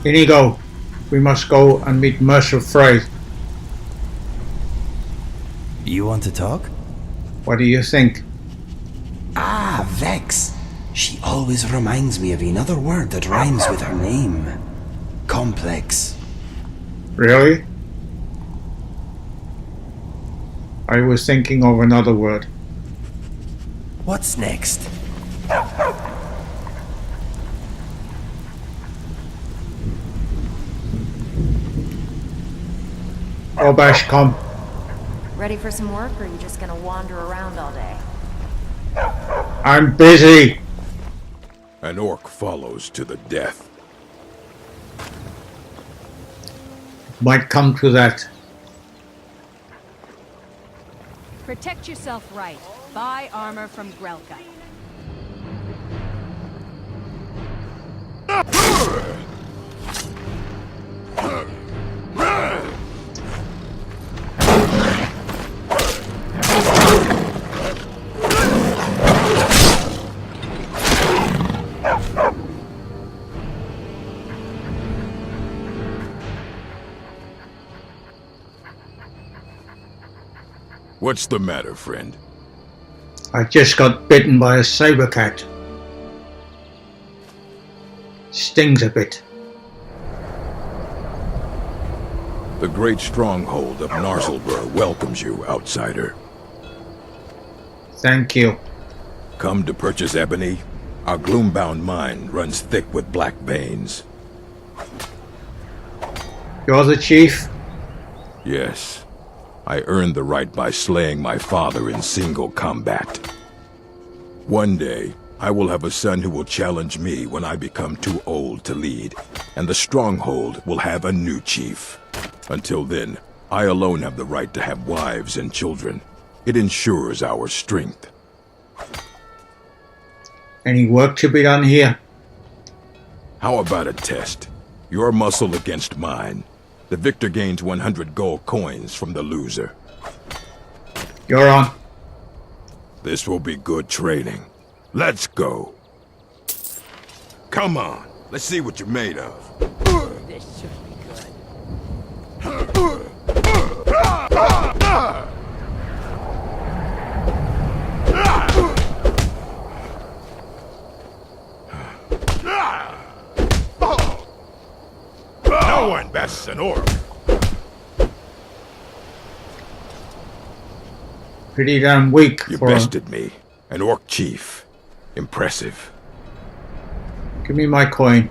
Inigo, we must go and meet Mercer Frey. You want to talk? What do you think? Ah, Vex. She always reminds me of another word that rhymes with her name. Complex. Really? I was thinking of another word. What's next? Oh, Bash, come. Ready for some work, or are you just gonna wander around all day? I'm busy. An orc follows to the death. Might come to that. Protect yourself right. Buy armor from Grelka. What's the matter, friend? I just got bitten by a saber cat. Stings a bit. The great stronghold of Narsil welcomes you, outsider. Thank you. Come to purchase ebony? Our gloom-bound mine runs thick with black veins. You're the chief? Yes. I earned the right by slaying my father in single combat. One day, I will have a son who will challenge me when I become too old to lead, and the Stronghold will have a new chief. Until then, I alone have the right to have wives and children. It ensures our strength. Any work to be done here? How about a test? Your muscle against mine. The victor gains 100 gold coins from the loser. You're on. This will be good training. Let's go. Come on, let's see what you're made of. This should be good. No one bests an orc. Pretty damn weak You for bested me. An orc chief. Impressive. Give me my coin.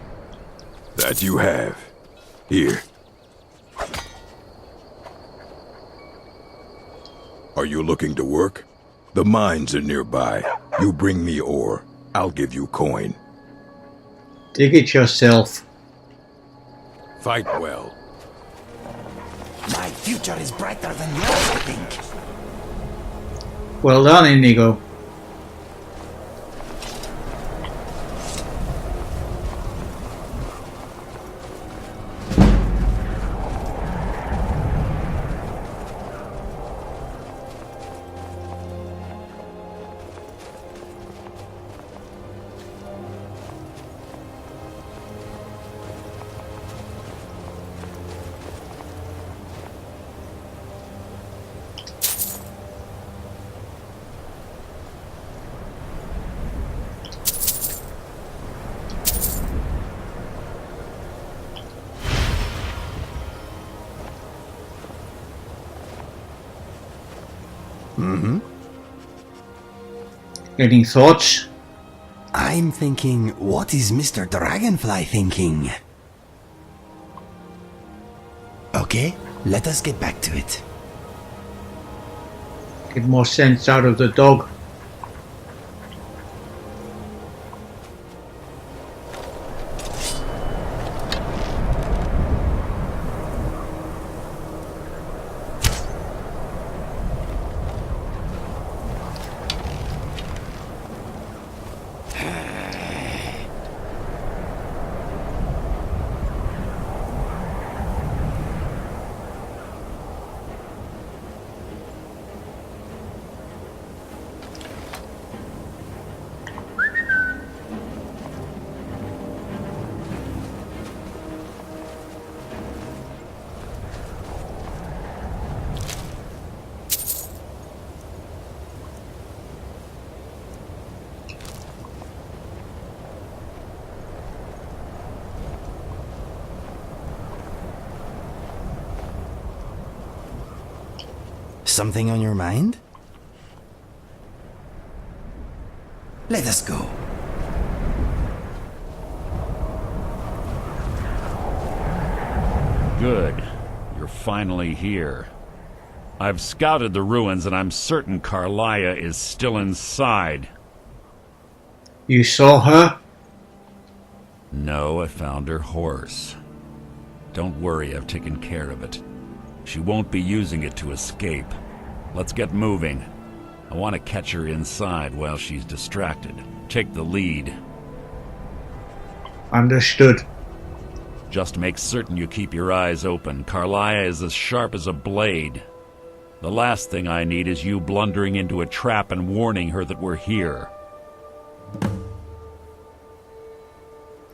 That you have. Here. Are you looking to work? The mines are nearby. You bring me ore. I'll give you coin. Dig it yourself. Fight well. My future is brighter than yours, I think. Well done, Inigo. Any thoughts? I'm thinking, what is Mr. Dragonfly thinking? Okay, let us get back to it. Get more sense out of the dog. Something on your mind? Let us go. Good. You're finally here. I've scouted the ruins and I'm certain Karliah is still inside. You saw her? No, I found her horse. Don't worry, I've taken care of it. She won't be using it to escape. Let's get moving. I want to catch her inside while she's distracted. Take the lead. Understood. Just make certain you keep your eyes open. Karliah is as sharp as a blade. The last thing I need is you blundering into a trap and warning her that we're here.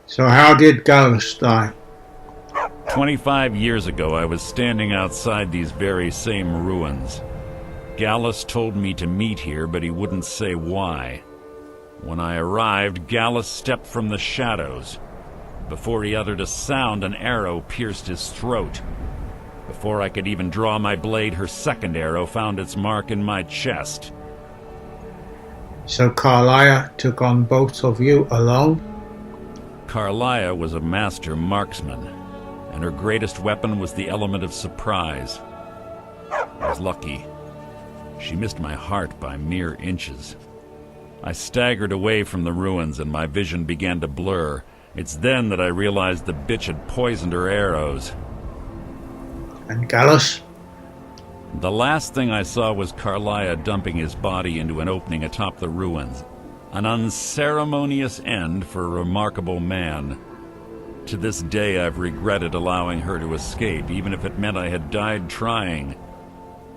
So how did Gallus die? 25 years ago, I was standing outside these very same ruins. Gallus told me to meet here, but he wouldn't say why. When I arrived, Gallus stepped from the shadows. Before he uttered a sound, an arrow pierced his throat. Before I could even draw my blade, her second arrow found its mark in my chest. So Karliah took on both of you alone? Karliah was a master marksman, and her greatest weapon was the element of surprise. I was lucky. She missed my heart by mere inches. I staggered away from the ruins and my vision began to blur. It's then that I realized the bitch had poisoned her arrows. And Gallus? The last thing I saw was Karliah dumping his body into an opening atop the ruins. An unceremonious end for a remarkable man. To this day I've regretted allowing her to escape, even if it meant I had died trying.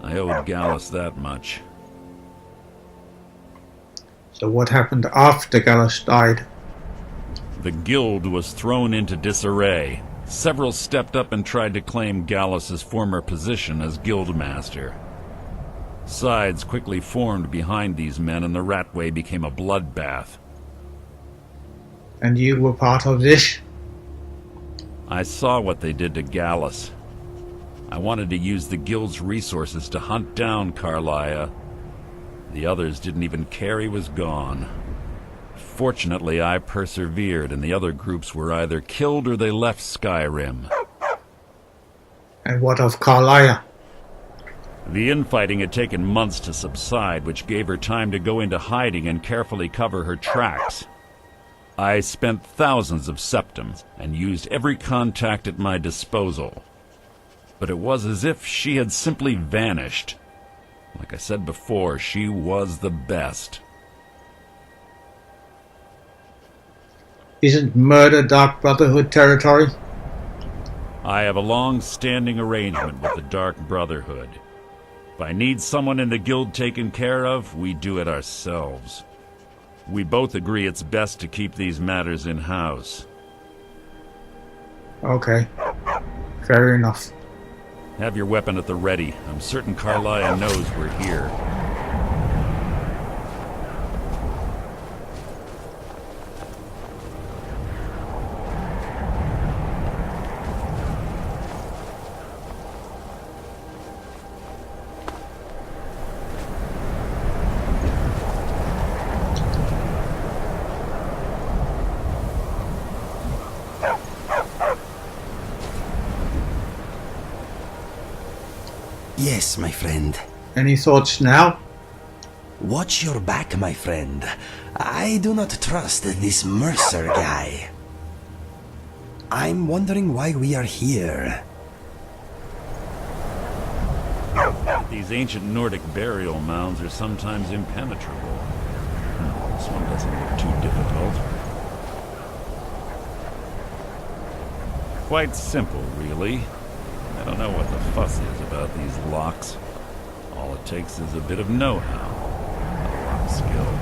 I owed Gallus that much. So what happened after Gallus died? The guild was thrown into disarray. Several stepped up and tried to claim Gallus's former position as guildmaster. Sides quickly formed behind these men and the Ratway became a bloodbath. And you were part of this? I saw what they did to Gallus. I wanted to use the guild's resources to hunt down Karliah. The others didn't even care he was gone. Fortunately, I persevered, and the other groups were either killed or they left Skyrim. And what of Karliah? The infighting had taken months to subside, which gave her time to go into hiding and carefully cover her tracks. I spent thousands of septims and used every contact at my disposal. But it was as if she had simply vanished. Like I said before, she was the best. Isn't murder Dark Brotherhood territory? I have a long-standing arrangement with the Dark Brotherhood. If I need someone in the guild taken care of, we do it ourselves. We both agree it's best to keep these matters in-house. Okay. Fair enough. Have your weapon at the ready. I'm certain Karliah knows we're here. Yes, my friend. Any thoughts now? Watch your back, my friend. I do not trust this Mercer guy. I'm wondering why we are here. These ancient Nordic burial mounds are sometimes impenetrable. This one doesn't look too difficult. Quite simple, really. I don't know what the fuss is about these locks. All it takes is a bit of know-how, a lock skill.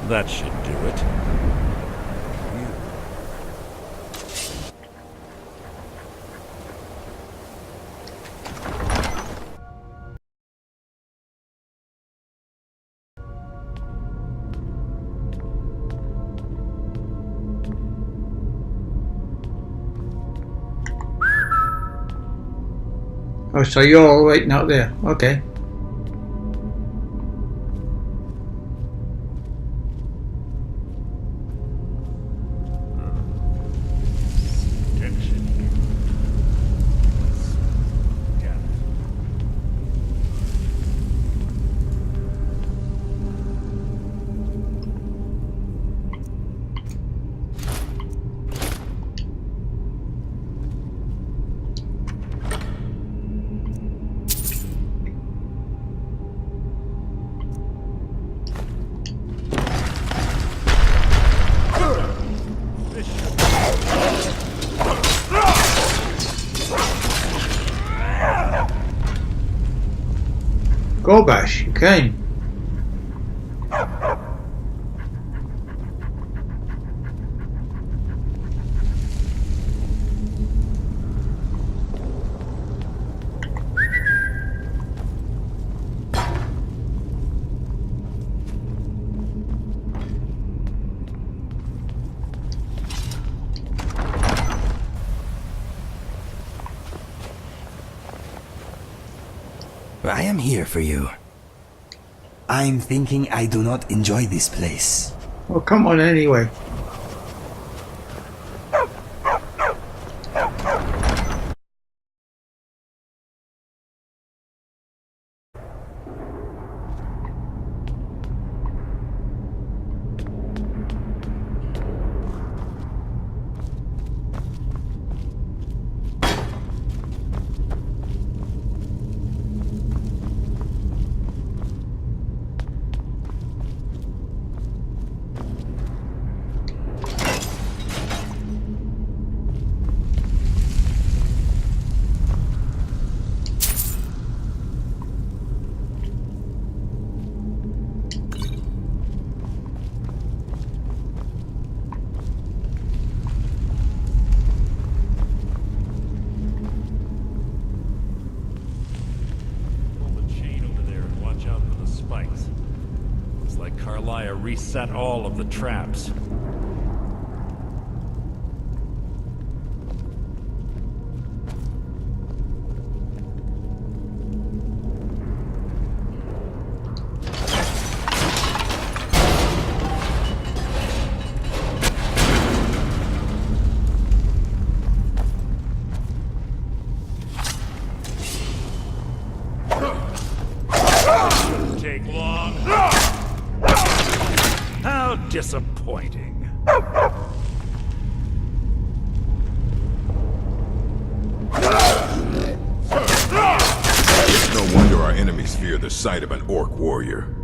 That should do it. Oh, so you're all waiting out there. Okay. Go bash, you came. I am here for you. I'm thinking I do not enjoy this place. Well, come on anyway. Karliah reset all of the traps. Take long. How disappointing. It's no wonder our enemies fear the sight of an orc warrior.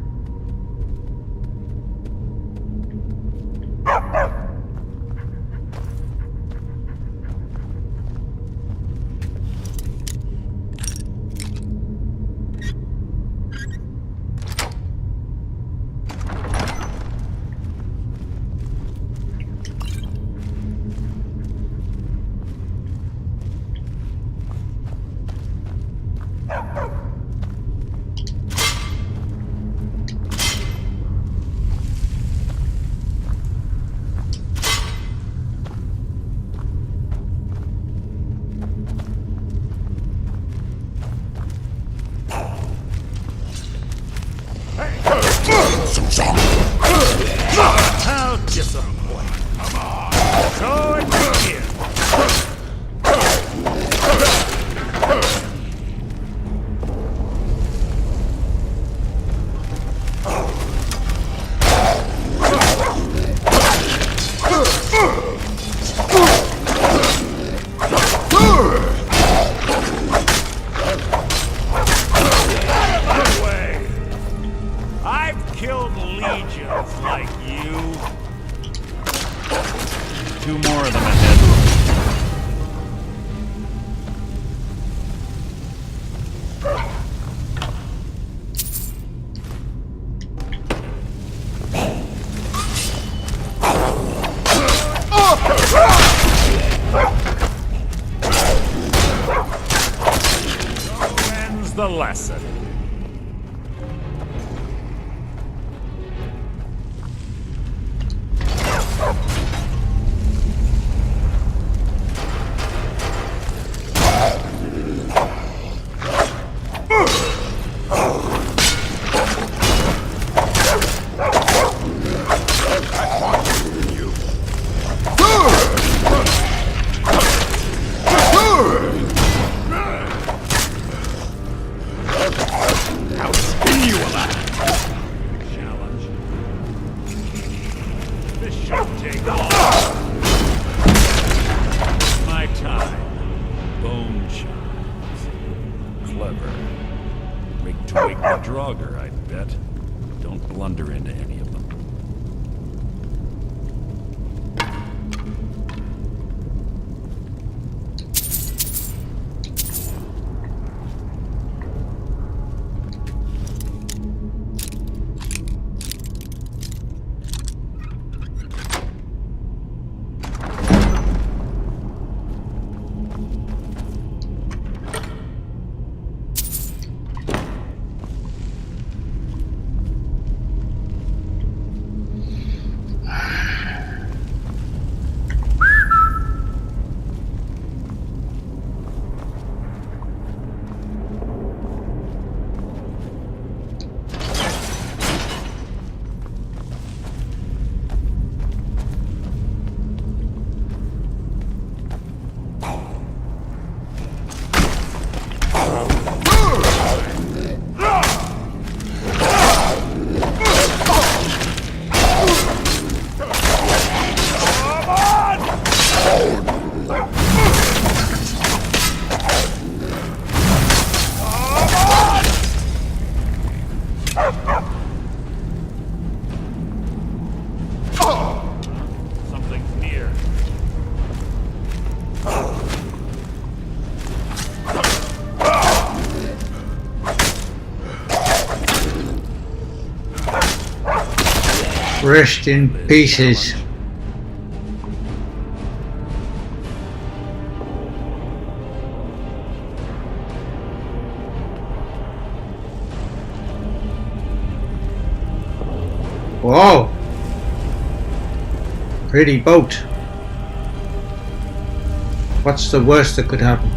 How disappointing. Come on. So it begins. Like you. Two more of them ahead. So ends the lesson. This shouldn't take long. My time. Bone charms. Clever. Rigged to wake the Draugr, I bet. Don't blunder into any of them. Something's near. Crushed in pieces. Whoa! Pretty boat. What's the worst that could happen?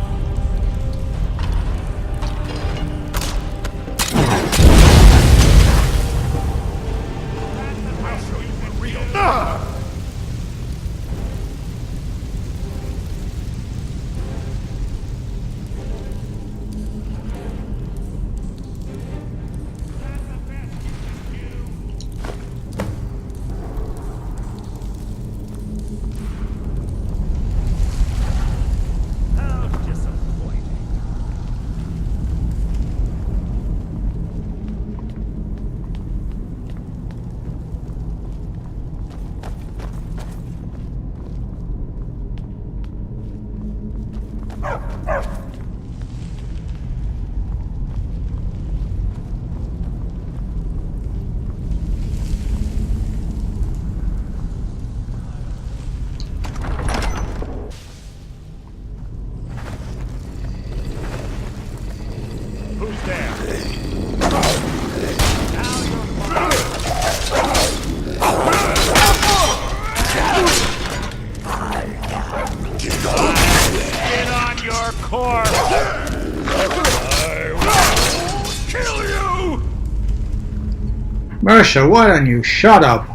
Mercer, why don't you shut up?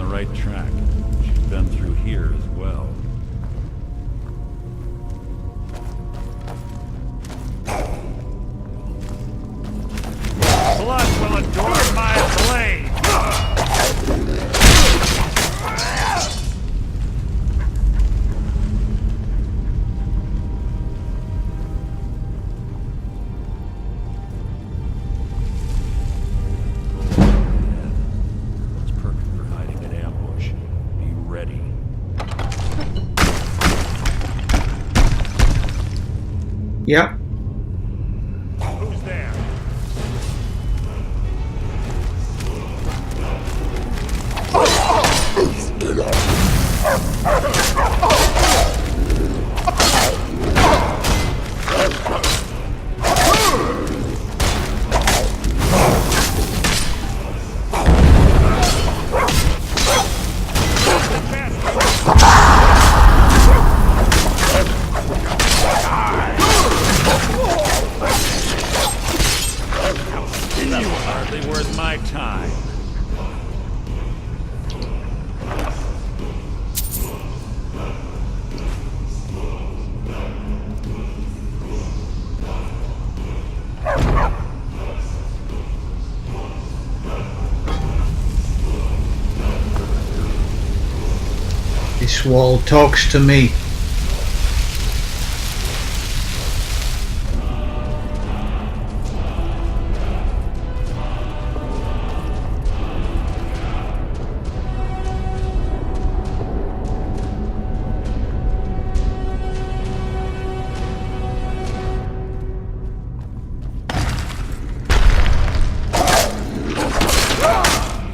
Right track. She's been through here as well. Yep. Who's there? Hardly worth my time. This wall talks to me.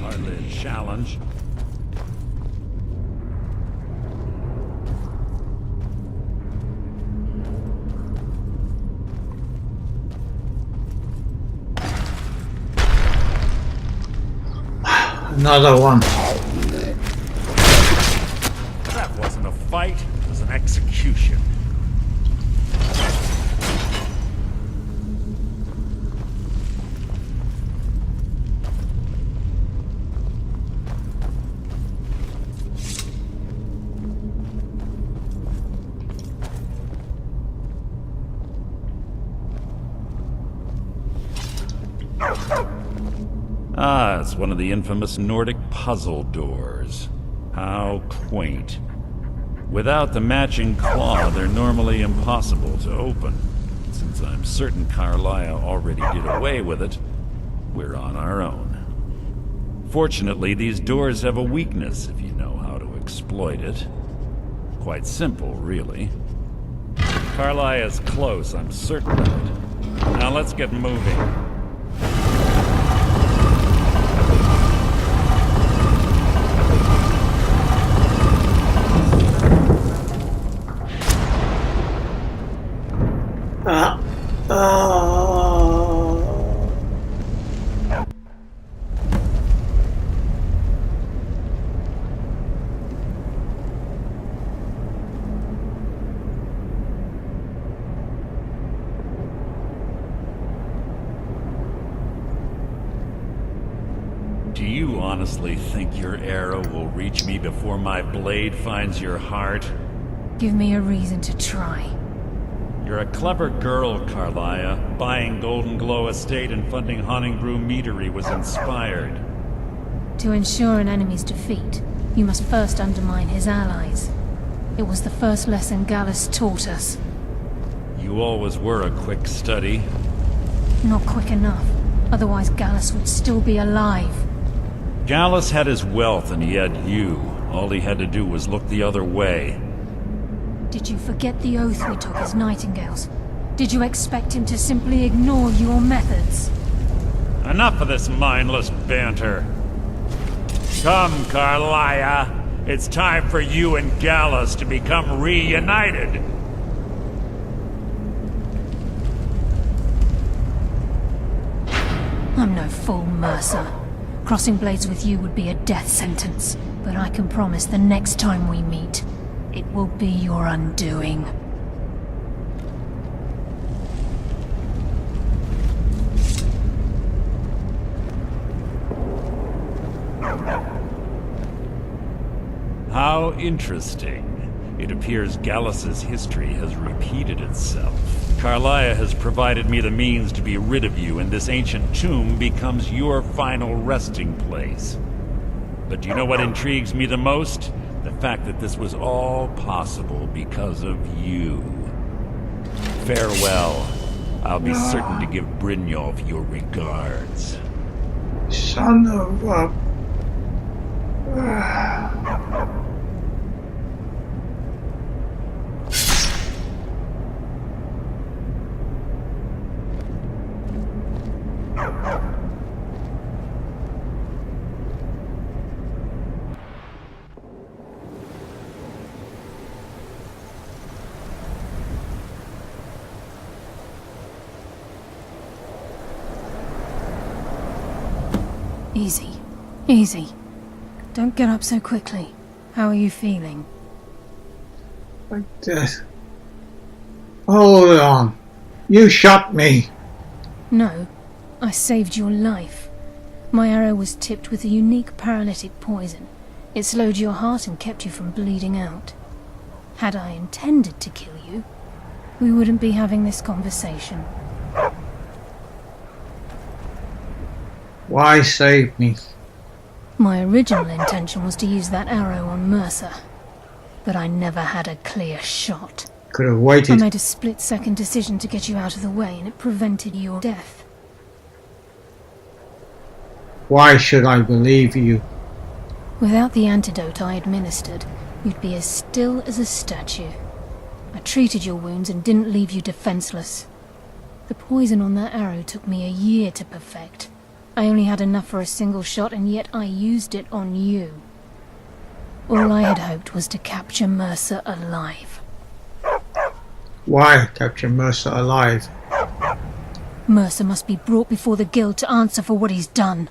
Hardly a challenge. Another one. That wasn't a fight, it was an execution. Ah, it's one of the infamous Nordic puzzle doors. How quaint. Without the matching claw, they're normally impossible to open. Since I'm certain Karliah already did away with it, we're on our own. Fortunately, these doors have a weakness if you know how to exploit it. Quite simple, really. Karliah is close, I'm certain of it. Now let's get moving. Do you honestly think your arrow will reach me before my blade finds your heart? Give me a reason to try. You're a clever girl, Karliah. Buying Golden Glow Estate and funding Haunting Brew Meadery was inspired. To ensure an enemy's defeat, you must first undermine his allies. It was the first lesson Gallus taught us. You always were a quick study. Not quick enough. Otherwise Gallus would still be alive. Gallus had his wealth and he had you. All he had to do was look the other way. Did you forget the oath we took as Nightingales? Did you expect him to simply ignore your methods? Enough of this mindless banter. Come, Karliah. It's time for you and Gallus to become reunited. I'm no fool, Mercer. Crossing blades with you would be a death sentence. But I can promise the next time we meet, it will be your undoing. How interesting. It appears Gallus's history has repeated itself. Karliah has provided me the means to be rid of you, and this ancient tomb becomes your final resting place. But do you know what intrigues me the most? The fact that this was all possible because of you. Farewell. I'll be certain to give Brynjolf your regards. Son of a... Easy. Easy. Don't get up so quickly. How are you feeling? Hold on. You shot me. No. I saved your life. My arrow was tipped with a unique paralytic poison. It slowed your heart and kept you from bleeding out. Had I intended to kill you, we wouldn't be having this conversation. Why save me? My original intention was to use that arrow on Mercer, but I never had a clear shot. Could have I waited. made a split-second decision to get you out of the way, and it prevented your death. Why should I believe you? Without the antidote I administered, you'd be as still as a statue. I treated your wounds and didn't leave you defenseless. The poison on that arrow took me a year to perfect. I only had enough for a single shot, and yet I used it on you. All I had hoped was to capture Mercer alive. Why capture Mercer alive? Mercer must be brought before the guild to answer for what he's done.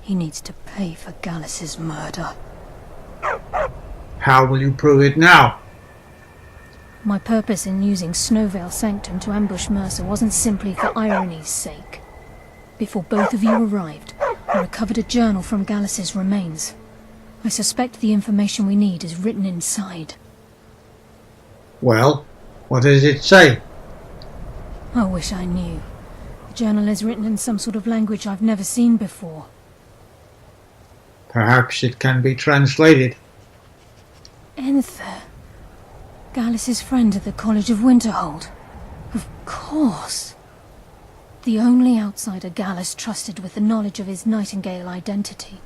He needs to pay for Gallus's murder. How will you prove it now? My purpose in using Snow Veil Sanctum to ambush Mercer wasn't simply for irony's sake. Before both of you arrived, I recovered a journal from Gallus's remains. I suspect the information we need is written inside. Well, what does it say? I wish I knew. The journal is written in some sort of language I've never seen before. Perhaps it can be translated. Enther. Gallus's friend at the College of Winterhold. Of course. The only outsider Gallus trusted with the knowledge of his Nightingale identity.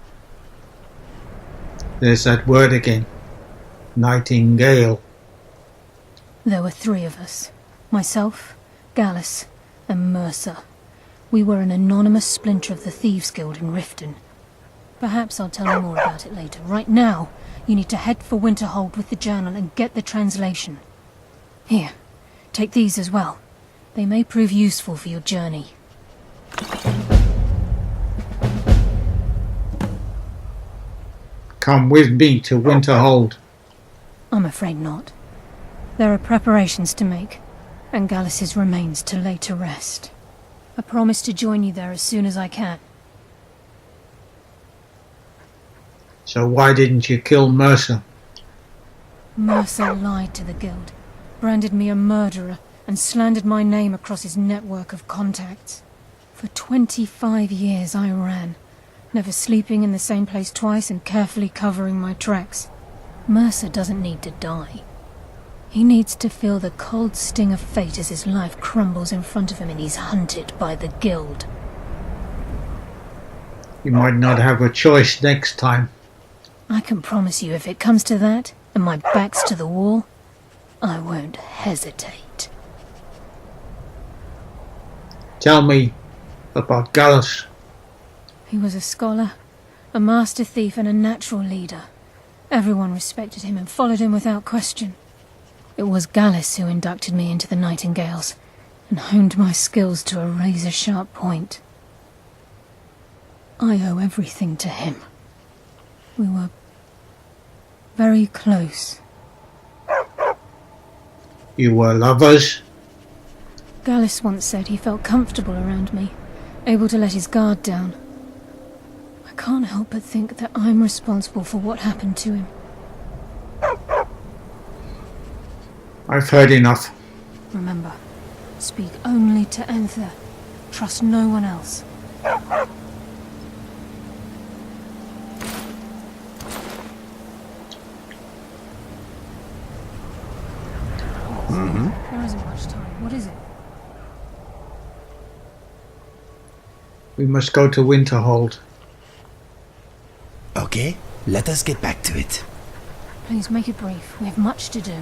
There's that word again. Nightingale. There were three of us. Myself, Gallus, and Mercer. We were an anonymous splinter of the Thieves' Guild in Riften. Perhaps I'll tell you more about it later. Right now, you need to head for Winterhold with the journal and get the translation. Here, take these as well. They may prove useful for your journey. Come with me to Winterhold. I'm afraid not. There are preparations to make, and Gallus's remains to lay to rest. I promise to join you there as soon as I can. So why didn't you kill Mercer? Mercer lied to the guild, branded me a murderer, and slandered my name across his network of contacts. For 25 years I ran, never sleeping in the same place twice and carefully covering my tracks. Mercer doesn't need to die. He needs to feel the cold sting of fate as his life crumbles in front of him and he's hunted by the guild. You might not have a choice next time. I can promise you, if it comes to that, and my back's to the wall, I won't hesitate. Tell me about Gallus. He was a scholar, a master thief and a natural leader. Everyone respected him and followed him without question. It was Gallus who inducted me into the Nightingales and honed my skills to a razor-sharp point. I owe everything to him. We were very close. You were lovers? Gallus once said he felt comfortable around me, able to let his guard down. I can't help but think that I'm responsible for what happened to him. I've heard enough. Remember, speak only to Enther. Trust no one else. There isn't much time. What is it? We must go to Winterhold. Okay, let us get back to it. Please make it brief. We have much to do.